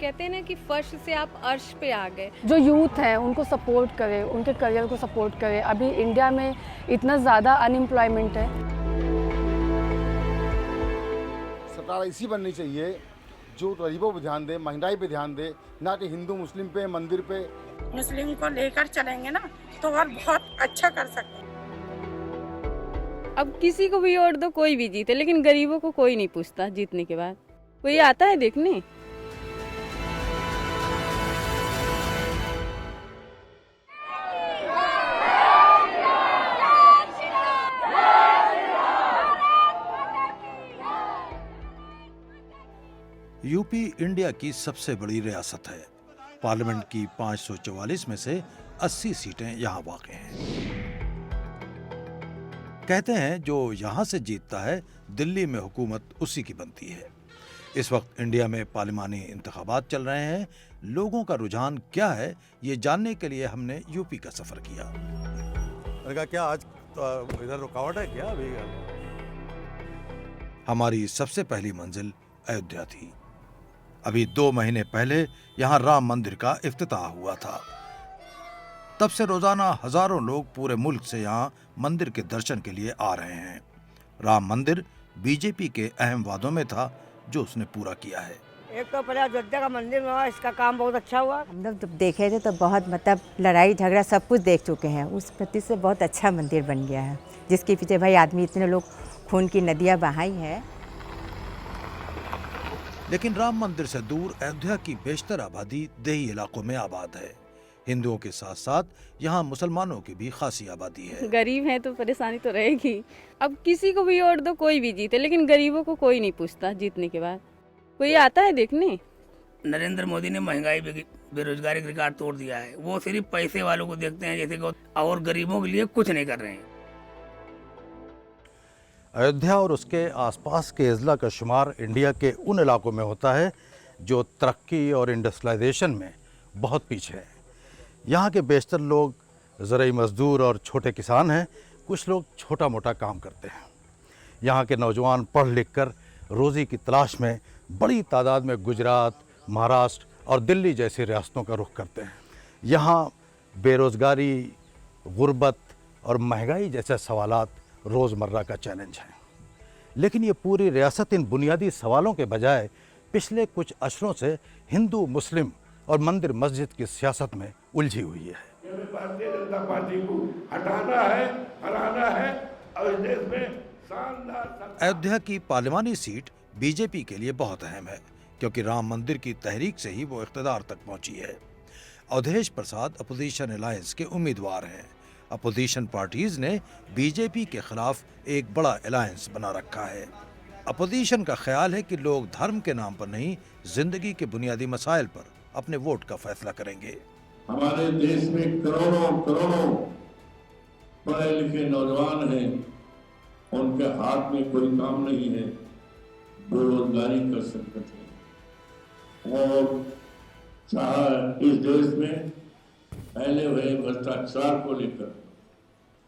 कहते हैं ना कि फर्श से आप अर्श पे आ गए। जो यूथ है उनको सपोर्ट करे, उनके करियर को सपोर्ट करे। अभी इंडिया में इतना ज़्यादा अनएम्प्लॉयमेंट है। सरकार ऐसी बननी चाहिए जो गरीबों पर ध्यान दे, महंगाई पे ध्यान दे, ना कि हिंदू मुस्लिम पे, मंदिर पे। मुस्लिम को लेकर चलेंगे ना तो और बहुत अच्छा कर सकते हैं। अब किसी को भी वोट दो, कोई भी जीते, लेकिन गरीबों को कोई नहीं पूछता जीतने के बाद। कोई आता है देखने? यूपी इंडिया की सबसे बड़ी रियासत है। पार्लियामेंट की 544 में से 80 सीटें यहाँ वाक़ हैं। कहते हैं जो यहाँ से जीतता है दिल्ली में हुकूमत उसी की बनती है। इस वक्त इंडिया में पार्लिमानी इंतखाबात चल रहे हैं। लोगों का रुझान क्या है ये जानने के लिए हमने यूपी का सफर किया। मैंने कहा क्या आज इधर रुकावट है क्या? अभी हमारी सबसे पहली मंजिल अयोध्या थी। अभी 2 महीने पहले यहाँ राम मंदिर का इफ्तिताह हुआ था। तब से रोजाना हजारों लोग पूरे मुल्क से यहाँ मंदिर के दर्शन के लिए आ रहे हैं। राम मंदिर बीजेपी के अहम वादों में था जो उसने पूरा किया है। एक तो पहले अयोध्या का मंदिर हुआ, इसका काम बहुत अच्छा हुआ। हम लोग जब देखे थे तो बहुत लड़ाई झगड़ा सब कुछ देख चुके हैं। उस प्रति से बहुत अच्छा मंदिर बन गया है, जिसके पीछे भाई आदमी इतने लोग खून की नदियाँ बहाई है। लेकिन राम मंदिर से दूर अयोध्या की बेशतर आबादी देही इलाकों में आबाद है। हिंदुओं के साथ साथ यहाँ मुसलमानों की भी खासी आबादी है। गरीब है तो परेशानी तो रहेगी। अब किसी को भी वोट दो, कोई भी जीते, लेकिन गरीबों को कोई नहीं पूछता जीतने के बाद। कोई आता है देखने? नरेंद्र मोदी ने महंगाई बेरोजगारी का रिकॉर्ड तोड़ दिया है। वो सिर्फ पैसे वालों को देखते हैं जैसे कि, और गरीबों के लिए कुछ नहीं कर रहे हैं। अयोध्या और उसके आसपास के अजला का शुमार इंडिया के उन इलाकों में होता है जो तरक्की और इंडस्ट्रियलाइजेशन में बहुत पीछे हैं। यहाँ के बेशतर लोग ज़राई मजदूर और छोटे किसान हैं। कुछ लोग छोटा मोटा काम करते हैं। यहाँ के नौजवान पढ़ लिख कर रोज़ी की तलाश में बड़ी तादाद में गुजरात, महाराष्ट्र और दिल्ली जैसी रियासतों का रुख करते हैं। यहाँ बेरोज़गारी, गुर्बत और महंगाई जैसे सवालात रोज़मर्रा का चैलेंज है। लेकिन ये पूरी रियासत इन बुनियादी सवालों के बजाय पिछले कुछ अशरों से हिंदू, मुस्लिम और मंदिर मस्जिद की सियासत में उलझी हुई है। भारतीय जनता पार्टी को हटाना है, हराना है और इस देश में शानदार। अयोध्या की पार्लिमानी सीट बीजेपी के लिए बहुत अहम है क्योंकि राम मंदिर की तहरीक से ही वो इख्तिदार तक पहुंची है। अवधेश प्रसाद अपोजिशन अलायंस के उम्मीदवार हैं। अपोजिशन पार्टीज ने बीजेपी के खिलाफ एक बड़ा अलायंस बना रखा है। अपोजिशन का ख्याल है कि लोग धर्म के नाम पर नहीं, जिंदगी के बुनियादी मसाइल पर अपने वोट का फैसला करेंगे। हमारे देश में करोड़ों करोड़ों पढ़े लिखे नौजवान हैं, उनके हाथ में कोई काम नहीं है, बेरोजगारी का संकट है। और चाहे इस देश में फैले हुए भ्रष्टाचार को लेकर,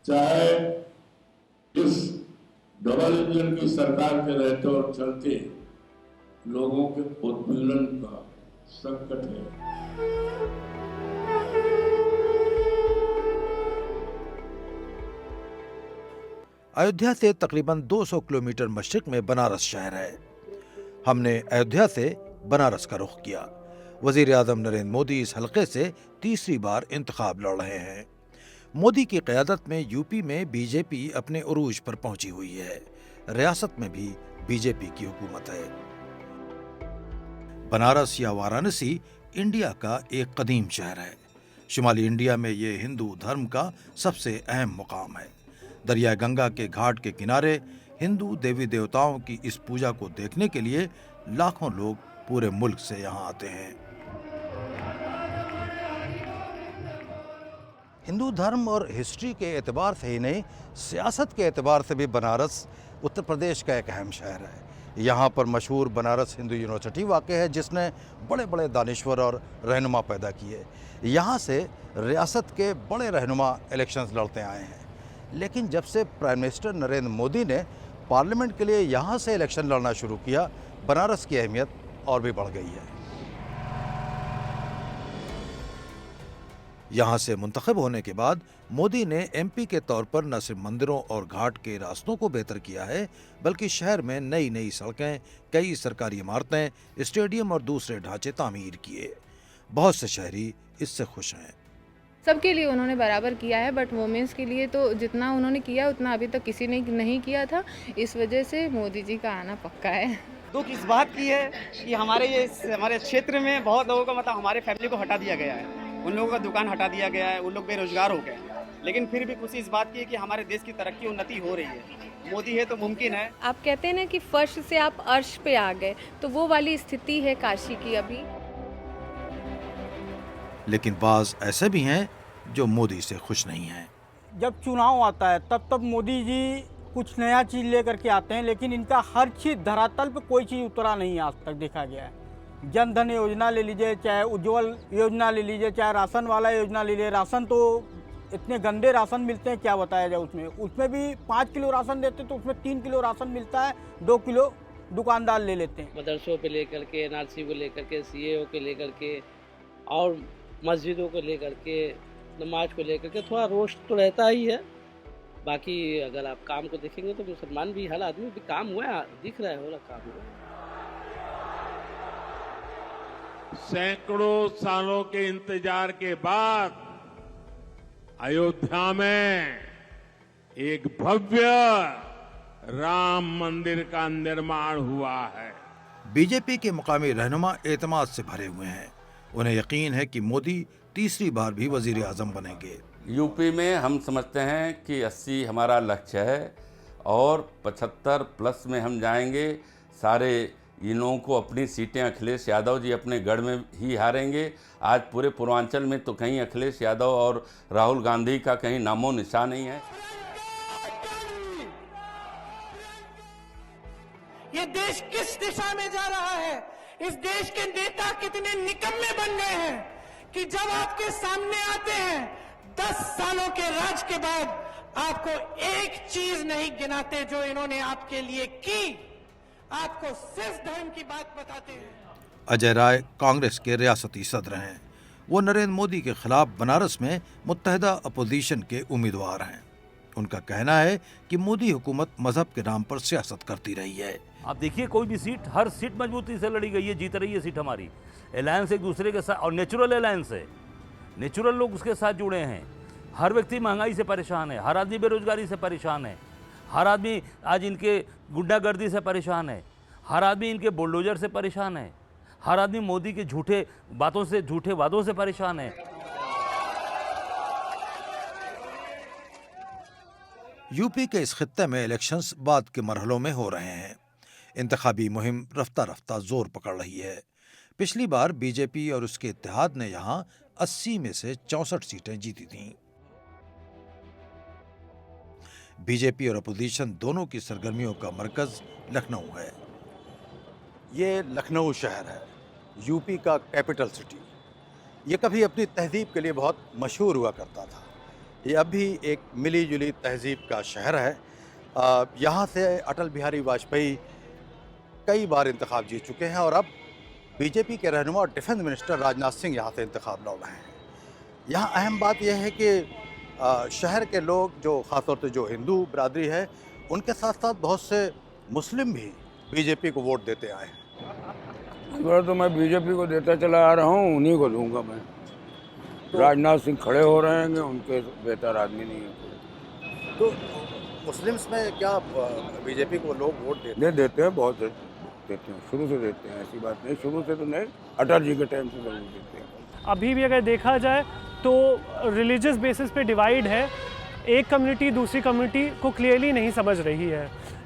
चाहे इस डबल इंजन की सरकार के रहते और चलते लोगों के उत्पीड़न का संकट है। अयोध्या से तकरीबन 200 किलोमीटर मशरिक में बनारस शहर है। हमने अयोध्या से बनारस का रुख किया। वजीर आजम नरेंद्र मोदी इस हलके से तीसरी बार इंतखाब लड़ रहे हैं। मोदी की क़यादत में यूपी में बीजेपी अपने उरूज पर पहुंची हुई है। रियासत में भी बीजेपी की हुकूमत है। बनारस या वाराणसी इंडिया का एक कदीम शहर है। शुमाली इंडिया में ये हिंदू धर्म का सबसे अहम मुकाम है। दरिया गंगा के घाट के किनारे हिंदू देवी देवताओं की इस पूजा को देखने के लिए लाखों लोग पूरे मुल्क से यहाँ आते हैं। हिंदू धर्म और हिस्ट्री के एतबार से ही नहीं, सियासत के एतबार से भी बनारस उत्तर प्रदेश का एक अहम शहर है। यहाँ पर मशहूर बनारस हिंदू यूनिवर्सिटी वाक़ है जिसने बड़े बड़े दानिश्वर और रहनुमा पैदा किए। यहाँ से रियासत के बड़े रहनुमा इलेक्शंस लड़ते आए हैं। लेकिन जब से प्राइम मिनिस्टर नरेंद्र मोदी ने पार्लियामेंट के लिए यहाँ से इलेक्शन लड़ना शुरू किया, बनारस की अहमियत और भी बढ़ गई है। यहाँ से मुंतखब होने के बाद मोदी ने एमपी के तौर पर न सिर्फ मंदिरों और घाट के रास्तों को बेहतर किया है, बल्कि शहर में नई नई सड़कें, कई सरकारी इमारतें, स्टेडियम और दूसरे ढांचे तामीर किए। बहुत से शहरी इससे खुश हैं। सबके लिए उन्होंने बराबर किया है, बट वुमेंस के लिए तो जितना उन्होंने किया उतना अभी तक किसी ने नहीं किया था। इस वजह से मोदी जी का आना पक्का है। दुख इस बात की है कि हमारे क्षेत्र में बहुत लोगों का मतलब हमारे फैमिली को हटा दिया गया है, उन लोगों का दुकान हटा दिया गया है, उन लोग बेरोजगार हो गए। लेकिन फिर भी खुशी इस बात की है कि हमारे देश की तरक्की उन्नति हो रही है। मोदी है तो मुमकिन है। आप कहते हैं ना कि फर्श से आप अर्श पे आ गए, तो वो वाली स्थिति है काशी की अभी। लेकिन बाज ऐसे भी हैं जो मोदी से खुश नहीं हैं। जब चुनाव आता है तब मोदी जी कुछ नया चीज़ लेकर के आते हैं, लेकिन इनका हर चीज़ धरातल पे कोई चीज़ उतरा नहीं आज तक देखा गया है। जन धन योजना ले लीजिए, चाहे उज्ज्वल योजना ले लीजिए, चाहे राशन वाला योजना ले लीजिए। राशन तो इतने गंदे राशन मिलते हैं, क्या बताया जाए। उसमें भी 5 किलो राशन देते तो उसमें 3 किलो राशन मिलता है, 2 किलो दुकानदार ले लेते हैं। मदरसों पे लेकर के, एनआरसी को लेकर के, सीएओ को लेकर के और मस्जिदों को लेकर के, नमाज को लेकर के थोड़ा रोष तो रहता ही है। बाकी अगर आप काम को देखेंगे तो मुसलमान भी, हर आदमी भी काम हुआ है, दिख रहा है, हो रहा काम हुआ। सैकड़ों सालों के इंतजार के बाद अयोध्या में एक भव्य राम मंदिर का निर्माण हुआ है। बीजेपी के मुकामी रहनुमा एतमाद से भरे हुए हैं। उन्हें यकीन है कि मोदी तीसरी बार भी वजीर आजम बनेंगे। यूपी में हम समझते हैं कि 80 हमारा लक्ष्य है और 75 प्लस में हम जाएंगे। सारे इन लोगों को अपनी सीटें अखिलेश यादव जी अपने गढ़ में ही हारेंगे। आज पूरे पूर्वांचल में तो कहीं अखिलेश यादव और राहुल गांधी का कहीं नामो निशान नहीं है। ये देश किस दिशा में जा रहा है? इस देश के नेता कितने निकम्मे बन गए हैं कि जब आपके सामने आते हैं 10 सालों के राज के बाद आपको एक चीज नहीं गिनाते जो इन्होंने आपके लिए की, आपको सिर्फ धर्म की बात बताते हैं। अजय राय कांग्रेस के रियासती सदर हैं। वो नरेंद्र मोदी के खिलाफ बनारस में मुत्तहिदा अपोजिशन के उम्मीदवार हैं। उनका कहना है कि मोदी हुकूमत मजहब के नाम पर सियासत करती रही है। आप देखिए कोई भी सीट, हर सीट मजबूती से लड़ी गई है, जीत रही है सीट हमारी। अलायंस एक दूसरे के साथ, और नेचुरल अलायंस है, नेचुरल लोग उसके साथ जुड़े हैं। हर व्यक्ति महंगाई से परेशान है, हर आदमी बेरोजगारी से परेशान है, हर आदमी आज इनके गुंडागर्दी से परेशान है, हर आदमी इनके बुलडोजर से परेशान है, हर आदमी मोदी के झूठे बातों से, झूठे वादों से परेशान है। यूपी के इस खित्ते में इलेक्शंस बाद के मरहलों में हो रहे हैं। इंतखाबी मुहिम रफ्ता रफ्ता जोर पकड़ रही है। पिछली बार बीजेपी और उसके इत्तेहाद ने यहाँ 80 में से 64 सीटें जीती थीं। बीजेपी और अपोजिशन दोनों की सरगर्मियों का मरकज लखनऊ है। ये लखनऊ शहर है, यूपी का कैपिटल सिटी। ये कभी अपनी तहजीब के लिए बहुत मशहूर हुआ करता था। ये अब भी एक मिली जुली तहजीब का शहर है। यहाँ से अटल बिहारी वाजपेयी कई बार इंतखाब जीत चुके हैं और अब बीजेपी के रहनुमा और डिफेंस मिनिस्टर राजनाथ सिंह यहाँ से इंतखाब लड़ रहे हैं। यहाँ अहम बात यह है कि शहर के लोग, जो ख़ासतौर से जो हिंदू बरादरी है, उनके साथ साथ बहुत से मुस्लिम भी बीजेपी को वोट देते आए हैं। इस बार तो मैं बीजेपी को देता चला आ रहा हूँ, उन्हीं को दूंगा मैं। राजनाथ सिंह खड़े हो रहे हैं, उनके बेहतर आदमी नहीं है। तो मुस्लिम्स में क्या बीजेपी को लोग वोट देते हैं, बहुत देते हैं, शुरू से देते हैं, ऐसी बात नहीं, शुरू से तो नहीं, अटल जी के टाइम से जरूर देते हैं। अभी भी अगर देखा जाए तो रिलीजियस बेसिस पे डिवाइड है। एक कम्युनिटी दूसरी कम्युनिटी को क्लियरली नहीं समझ रही है,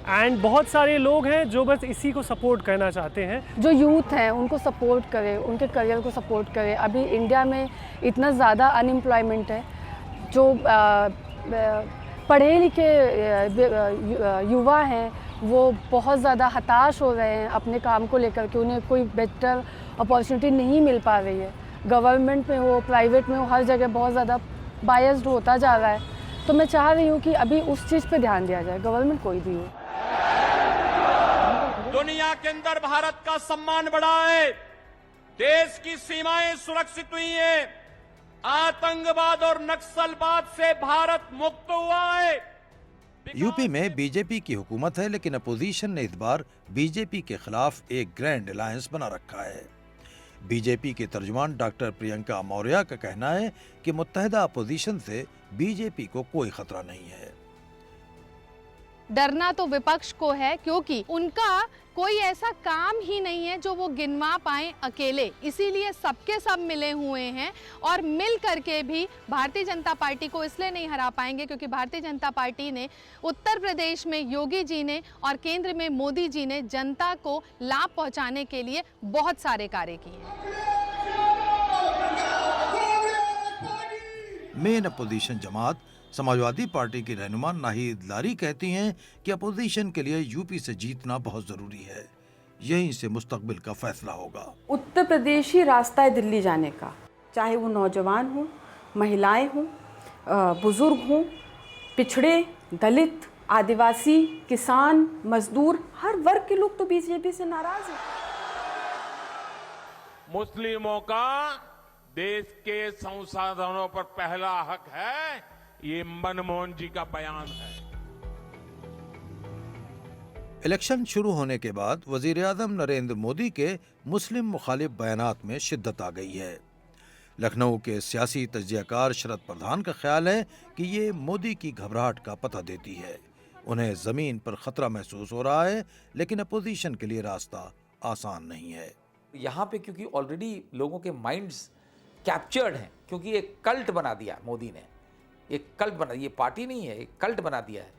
एंड बहुत सारे लोग हैं जो बस इसी को सपोर्ट करना चाहते हैं। जो यूथ हैं उनको सपोर्ट करें, उनके करियर को सपोर्ट करें। अभी इंडिया में इतना ज़्यादा अनएम्प्लॉयमेंट है, जो पढ़े लिखे युवा हैं वो बहुत ज़्यादा हताश हो रहे हैं अपने काम को लेकर के। उन्हें कोई बेटर अपॉर्चुनिटी नहीं मिल पा रही है, गवर्नमेंट में हो, प्राइवेट में हो, हर जगह बहुत ज़्यादा बायस्ड होता जा रहा है। तो मैं चाह रही हूँ कि अभी उस चीज़ पे ध्यान दिया जाए, गवर्नमेंट कोई भी हो। दुनिया के अंदर भारत का सम्मान बढ़ा है, देश की सीमाएं सुरक्षित हुई हैं, आतंकवाद और नक्सलवाद से भारत मुक्त हुआ है। यूपी में बीजेपी की हुकूमत है, लेकिन अपोजिशन ने इस बार बीजेपी के खिलाफ एक ग्रैंड अलायंस बना रखा है। बीजेपी के तर्जुमान डॉक्टर प्रियंका मौर्य का कहना है कि मुत्तहिदा अपोजिशन से बीजेपी को कोई खतरा नहीं है। डरना तो विपक्ष को है, क्योंकि उनका कोई ऐसा काम ही नहीं है जो वो गिनवा पाए अकेले, इसीलिए सबके सब मिले हुए हैं और मिल करके भी भारतीय जनता पार्टी को इसलिए नहीं हरा पाएंगे क्योंकि भारतीय जनता पार्टी ने उत्तर प्रदेश में योगी जी ने और केंद्र में मोदी जी ने जनता को लाभ पहुंचाने के लिए बहुत सारे कार्य किए हैं। मेन अपोजिशन जमात समाजवादी पार्टी की रहनुमा नाहिद लारी कहती हैं कि अपोजिशन के लिए यूपी से जीतना बहुत जरूरी है, यहीं से मुस्तकबिल का फैसला होगा। उत्तर प्रदेश ही रास्ता है दिल्ली जाने का, चाहे वो नौजवान हों, महिलाएं हों, बुजुर्ग हों, पिछड़े, दलित, आदिवासी, किसान, मजदूर, हर वर्ग के लोग तो बीजेपी से नाराज हैं। मुस्लिमों का देश के संसाधनों पर पहला हक है, ये मनमोहन जी का बयान है। इलेक्शन शुरू होने के बाद वजीर आजम नरेंद्र मोदी के मुस्लिम मुखालिफ बयानात में शिद्दत आ गई है। लखनऊ के सियासी तज्जियाकार शरद प्रधान का ख्याल है कि ये मोदी की घबराहट का पता देती है। उन्हें जमीन पर खतरा महसूस हो रहा है, लेकिन अपोजिशन के लिए रास्ता आसान नहीं है। यहाँ पे क्योंकि ऑलरेडी लोगों के माइंड्स कैप्चर्ड हैं, क्योंकि एक कल्ट बना दिया मोदी ने, एक कल्ट बना, ये पार्टी नहीं है, एक कल्ट बना दिया है,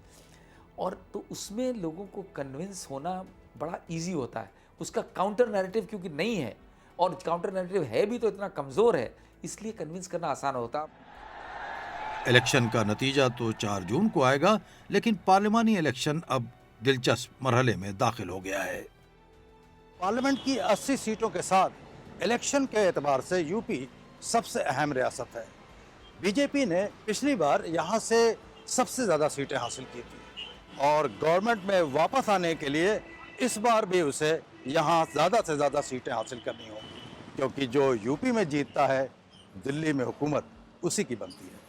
और तो उसमें लोगों को कन्विंस होना बड़ा इजी होता है। उसका काउंटर नैरेटिव क्योंकि नहीं है, और काउंटर नैरेटिव है भी तो इतना कमज़ोर है, इसलिए कन्विंस करना आसान होता। इलेक्शन का नतीजा तो 4 जून को आएगा, लेकिन पार्लिमानी इलेक्शन अब दिलचस्प मरहले में दाखिल हो गया है। पार्लियामेंट की 80 सीटों के साथ इलेक्शन के एतबार से यूपी सबसे अहम रियासत है। बीजेपी ने पिछली बार यहाँ से सबसे ज़्यादा सीटें हासिल की थी, और गवर्नमेंट में वापस आने के लिए इस बार भी उसे यहाँ ज़्यादा से ज़्यादा सीटें हासिल करनी होंगी, क्योंकि जो यूपी में जीतता है दिल्ली में हुकूमत उसी की बनती है।